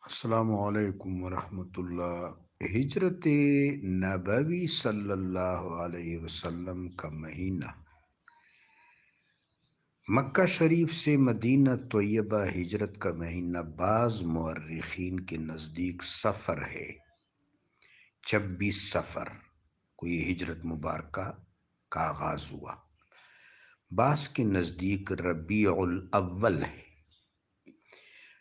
السلام علیکم ورحمۃ اللہ۔ ہجرت نبوی صلی اللہ علیہ وسلم کا مہینہ مکہ شریف سے مدینہ طیبہ ہجرت کا مہینہ بعض مورخین کے نزدیک سفر ہے۔ 26 سفر کو یہ ہجرت مبارکہ کا آغاز ہوا۔ بعض کے نزدیک ربیع الاول ہے۔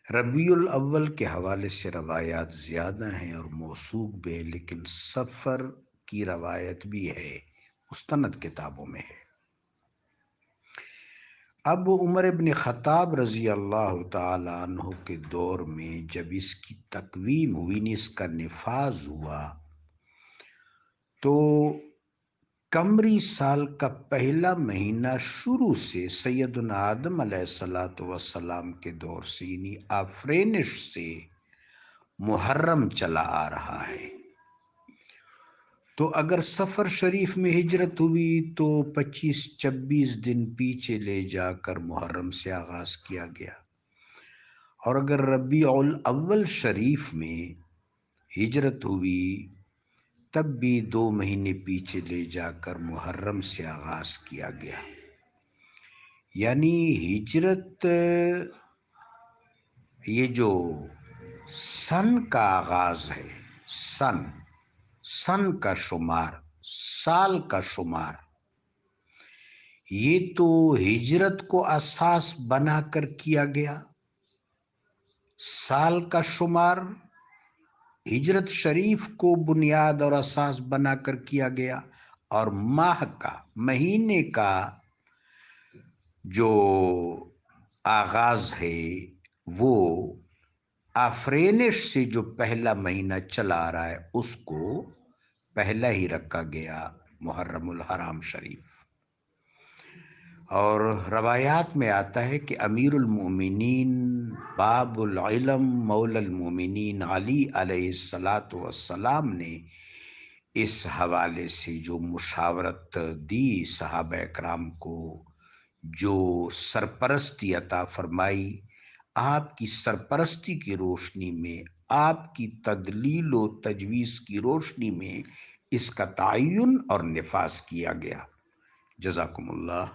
ربیع الاول کے حوالے سے روایات زیادہ ہیں اور موثوق بھی ہے، لیکن سفر کی روایت بھی ہے، مستند کتابوں میں ہے۔ اب عمر ابن خطاب رضی اللہ تعالی عنہ کے دور میں جب اس کی تکوین ہوئی، اس کا نفاذ ہوا، تو قمری سال کا پہلا مہینہ شروع سے سیدنا آدم علیہ السلام کے دور سے یعنی آفرینش سے محرم چلا آ رہا ہے۔ تو اگر سفر شریف میں ہجرت ہوئی تو 25-26 دن پیچھے لے جا کر محرم سے آغاز کیا گیا، اور اگر ربیع الاول شریف میں ہجرت ہوئی تب بھی 2 مہینے پیچھے لے جا کر محرم سے آغاز کیا گیا۔ یعنی ہجرت یہ جو سن کا آغاز ہے، سن کا شمار، سال کا شمار، یہ تو ہجرت کو اساس بنا کر کیا گیا۔ سال کا شمار ہجرت شریف کو بنیاد اور اساس بنا کر کیا گیا، اور ماہ کا، مہینے کا جو آغاز ہے وہ آفرینش سے جو پہلا مہینہ چلا آ رہا ہے اس کو پہلا ہی رکھا گیا، محرم الحرام شریف۔ اور روایات میں آتا ہے کہ امیر المومنین باب العلم مولا المومنین علی علیہ السلام نے اس حوالے سے جو مشاورت دی صحابہ اکرام کو، جو سرپرستی عطا فرمائی، آپ کی سرپرستی کی روشنی میں، آپ کی تدلیل و تجویز کی روشنی میں اس کا تعین اور نفاذ کیا گیا۔ جزاکم اللہ۔